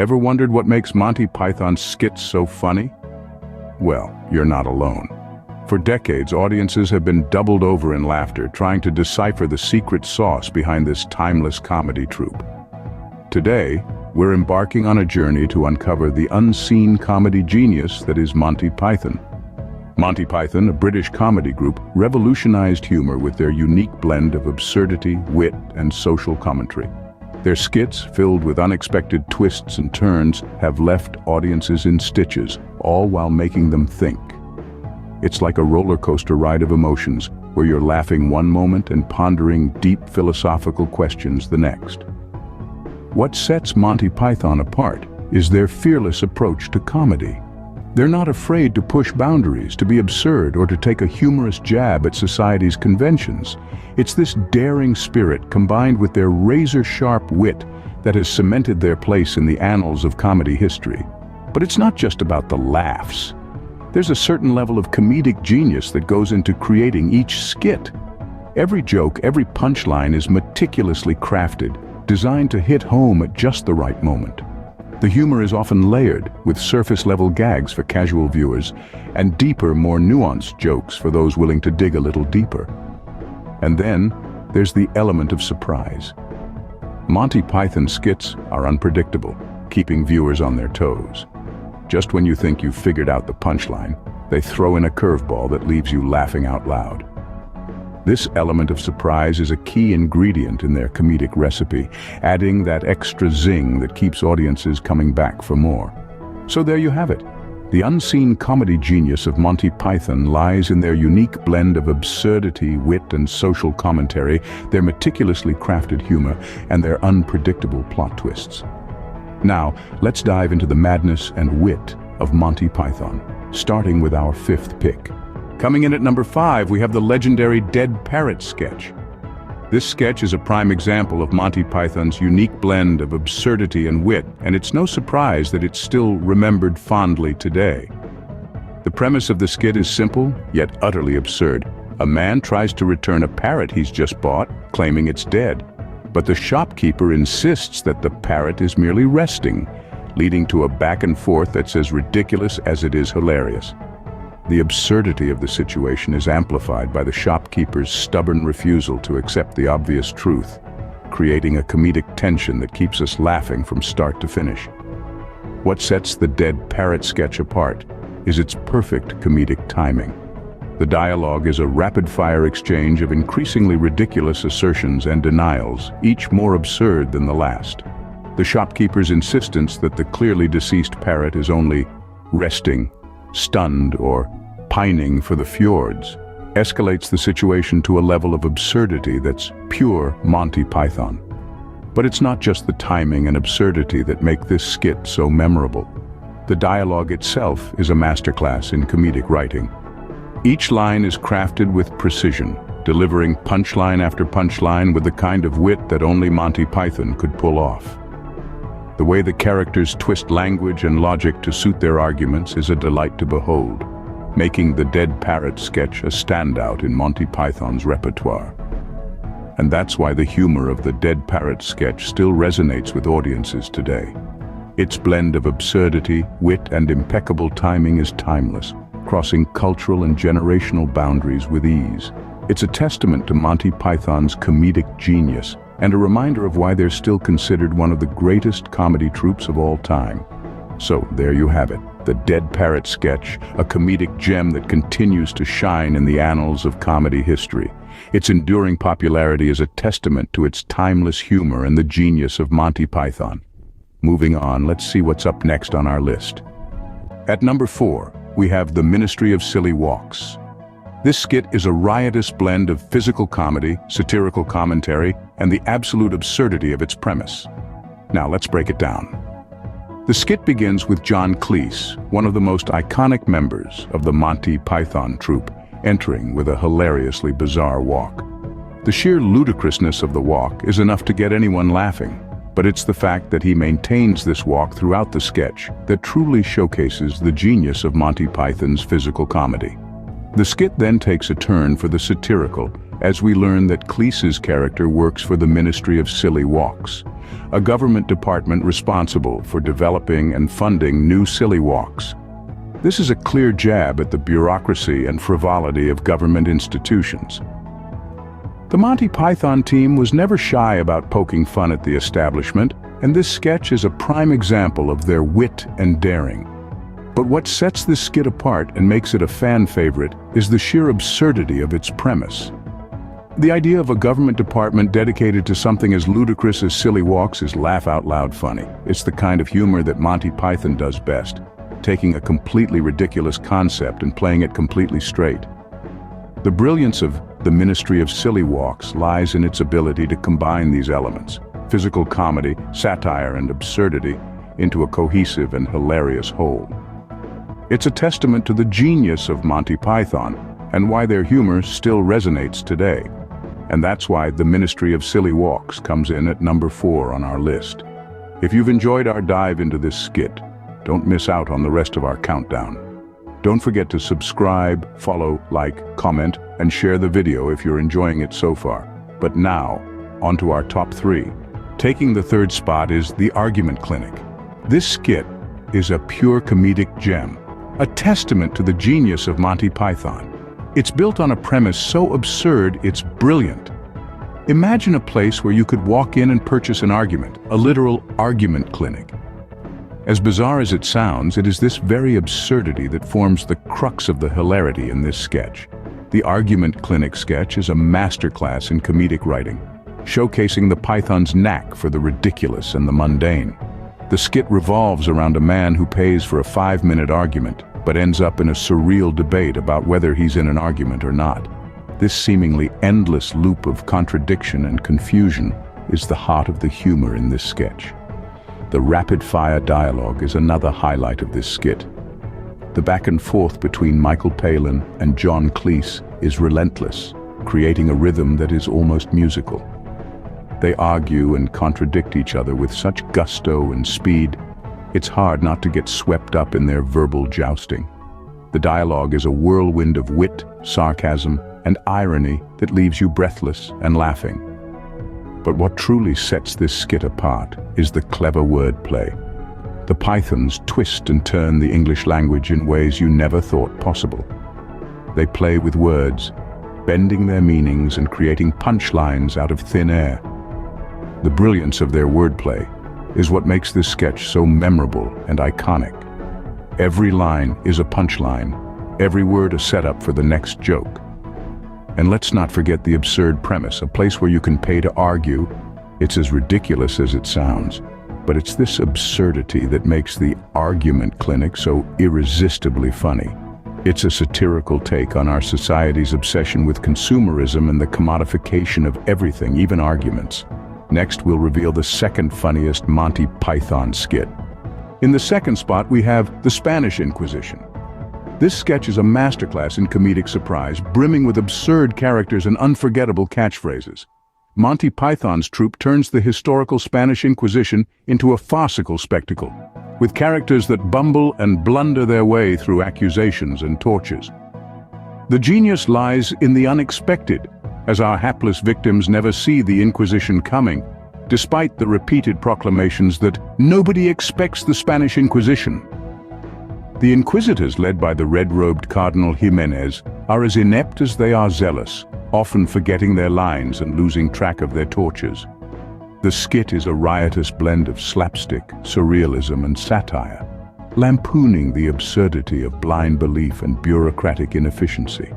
Ever wondered what makes Monty Python's skits so funny? Well, you're not alone. For decades, audiences have been doubled over in laughter, trying to decipher the secret sauce behind this timeless comedy troupe. Today, we're embarking on a journey to uncover the unseen comedy genius that is Monty Python. Monty Python, a British comedy group, revolutionized humor with their unique blend of absurdity, wit, and social commentary. Their skits, filled with unexpected twists and turns, have left audiences in stitches, all while making them think. It's like a roller coaster ride of emotions, where you're laughing one moment and pondering deep philosophical questions the next. What sets Monty Python apart is their fearless approach to comedy. They're not afraid to push boundaries, to be absurd, or to take a humorous jab at society's conventions. It's this daring spirit combined with their razor-sharp wit that has cemented their place in the annals of comedy history. But it's not just about the laughs. There's a certain level of comedic genius that goes into creating each skit. Every joke, every punchline is meticulously crafted, designed to hit home at just the right moment. The humor is often layered, with surface-level gags for casual viewers, and deeper, more nuanced jokes for those willing to dig a little deeper. And then, there's the element of surprise. Monty Python skits are unpredictable, keeping viewers on their toes. Just when you think you've figured out the punchline, they throw in a curveball that leaves you laughing out loud. This element of surprise is a key ingredient in their comedic recipe, adding that extra zing that keeps audiences coming back for more. So there you have it. The unseen comedy genius of Monty Python lies in their unique blend of absurdity, wit, and social commentary, their meticulously crafted humor, and their unpredictable plot twists. Now, let's dive into the madness and wit of Monty Python, starting with our fifth pick. Coming in at number 5, we have the legendary Dead Parrot sketch. This sketch is a prime example of Monty Python's unique blend of absurdity and wit, and it's no surprise that it's still remembered fondly today. The premise of the skit is simple, yet utterly absurd. A man tries to return a parrot he's just bought, claiming it's dead. But the shopkeeper insists that the parrot is merely resting, leading to a back and forth that's as ridiculous as it is hilarious. The absurdity of the situation is amplified by the shopkeeper's stubborn refusal to accept the obvious truth, creating a comedic tension that keeps us laughing from start to finish. What sets the Dead Parrot sketch apart is its perfect comedic timing. The dialogue is a rapid-fire exchange of increasingly ridiculous assertions and denials, each more absurd than the last. The shopkeeper's insistence that the clearly deceased parrot is only resting, stunned, or pining for the fjords escalates the situation to a level of absurdity that's pure Monty Python. But it's not just the timing and absurdity that make this skit so memorable. The dialogue itself is a masterclass in comedic writing. Each line is crafted with precision, delivering punchline after punchline with the kind of wit that only Monty Python could pull off. The way the characters twist language and logic to suit their arguments is a delight to behold, making the Dead Parrot sketch a standout in Monty Python's repertoire. And that's why the humor of the Dead Parrot sketch still resonates with audiences today. Its blend of absurdity, wit, and impeccable timing is timeless, crossing cultural and generational boundaries with ease. It's a testament to Monty Python's comedic genius, and a reminder of why they're still considered one of the greatest comedy troupes of all time. So there you have it, the Dead Parrot sketch, a comedic gem that continues to shine in the annals of comedy history. Its enduring popularity is a testament to its timeless humor and the genius of Monty Python. Moving on, let's see what's up next on our list. At number 4, we have The Ministry of Silly Walks. This skit is a riotous blend of physical comedy, satirical commentary, and the absolute absurdity of its premise. Now let's break it down. The skit begins with John Cleese, one of the most iconic members of the Monty Python troupe, entering with a hilariously bizarre walk. The sheer ludicrousness of the walk is enough to get anyone laughing, but it's the fact that he maintains this walk throughout the sketch that truly showcases the genius of Monty Python's physical comedy. The skit then takes a turn for the satirical, as we learn that Cleese's character works for the Ministry of Silly Walks, a government department responsible for developing and funding new silly walks. This is a clear jab at the bureaucracy and frivolity of government institutions. The Monty Python team was never shy about poking fun at the establishment, and this sketch is a prime example of their wit and daring. But what sets this skit apart and makes it a fan favorite is the sheer absurdity of its premise. The idea of a government department dedicated to something as ludicrous as silly walks is laugh-out-loud funny. It's the kind of humor that Monty Python does best, taking a completely ridiculous concept and playing it completely straight. The brilliance of the Ministry of Silly Walks lies in its ability to combine these elements, physical comedy, satire, and absurdity, into a cohesive and hilarious whole. It's a testament to the genius of Monty Python and why their humor still resonates today. And that's why the Ministry of Silly Walks comes in at number 4 on our list. If you've enjoyed our dive into this skit, don't miss out on the rest of our countdown. Don't forget to subscribe, follow, like, comment, and share the video if you're enjoying it so far. But now, on to our top 3. Taking the 3rd spot is The Argument Clinic. This skit is a pure comedic gem, a testament to the genius of Monty Python. It's built on a premise so absurd it's brilliant. Imagine a place where you could walk in and purchase an argument, a literal argument clinic. As bizarre as it sounds, it is this very absurdity that forms the crux of the hilarity in this sketch. The Argument Clinic sketch is a masterclass in comedic writing, showcasing the Python's knack for the ridiculous and the mundane. The skit revolves around a man who pays for a 5-minute argument, but ends up in a surreal debate about whether he's in an argument or not. This seemingly endless loop of contradiction and confusion is the heart of the humor in this sketch. The rapid-fire dialogue is another highlight of this skit. The back and forth between Michael Palin and John Cleese is relentless, creating a rhythm that is almost musical. They argue and contradict each other with such gusto and speed, it's hard not to get swept up in their verbal jousting. The dialogue is a whirlwind of wit, sarcasm, and irony that leaves you breathless and laughing. But what truly sets this skit apart is the clever wordplay. The Pythons twist and turn the English language in ways you never thought possible. They play with words, bending their meanings and creating punchlines out of thin air. The brilliance of their wordplay is what makes this sketch so memorable and iconic. Every line is a punchline, every word a setup for the next joke. And let's not forget the absurd premise, a place where you can pay to argue. It's as ridiculous as it sounds, but it's this absurdity that makes the Argument Clinic so irresistibly funny. It's a satirical take on our society's obsession with consumerism and the commodification of everything, even arguments. Next, we'll reveal the second funniest Monty Python skit. In the second spot, we have the Spanish Inquisition. This sketch is a masterclass in comedic surprise, brimming with absurd characters and unforgettable catchphrases. Monty Python's troupe turns the historical Spanish Inquisition into a farcical spectacle, with characters that bumble and blunder their way through accusations and tortures. The genius lies in the unexpected, as our hapless victims never see the Inquisition coming, despite the repeated proclamations that nobody expects the Spanish Inquisition. The inquisitors, led by the red-robed Cardinal Jimenez, are as inept as they are zealous, often forgetting their lines and losing track of their tortures. The skit is a riotous blend of slapstick, surrealism, and satire, lampooning the absurdity of blind belief and bureaucratic inefficiency.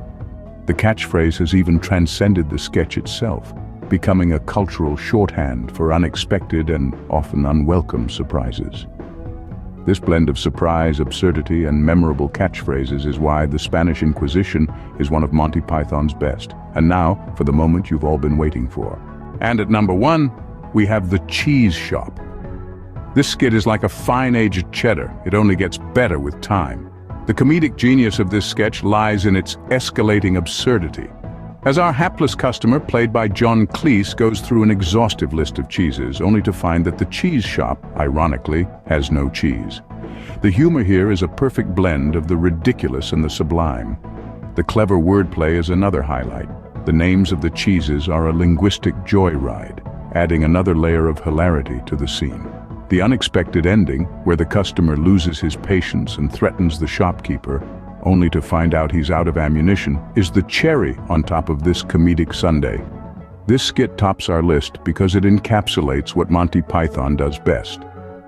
The catchphrase has even transcended the sketch itself, becoming a cultural shorthand for unexpected and often unwelcome surprises. This blend of surprise, absurdity, and memorable catchphrases is why the Spanish Inquisition is one of Monty Python's best. And now, for the moment you've all been waiting for. And at number 1, we have The Cheese Shop. This skit is like a fine-aged cheddar. It only gets better with time. The comedic genius of this sketch lies in its escalating absurdity. As our hapless customer, played by John Cleese, goes through an exhaustive list of cheeses, only to find that the cheese shop, ironically, has no cheese. The humor here is a perfect blend of the ridiculous and the sublime. The clever wordplay is another highlight. The names of the cheeses are a linguistic joyride, adding another layer of hilarity to the scene. The unexpected ending, where the customer loses his patience and threatens the shopkeeper, only to find out he's out of ammunition, is the cherry on top of this comedic sundae. This skit tops our list because it encapsulates what Monty Python does best,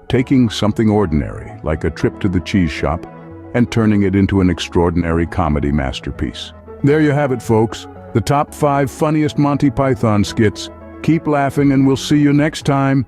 taking something ordinary, like a trip to the cheese shop, and turning it into an extraordinary comedy masterpiece. There you have it, folks. The top 5 funniest Monty Python skits. Keep laughing and we'll see you next time.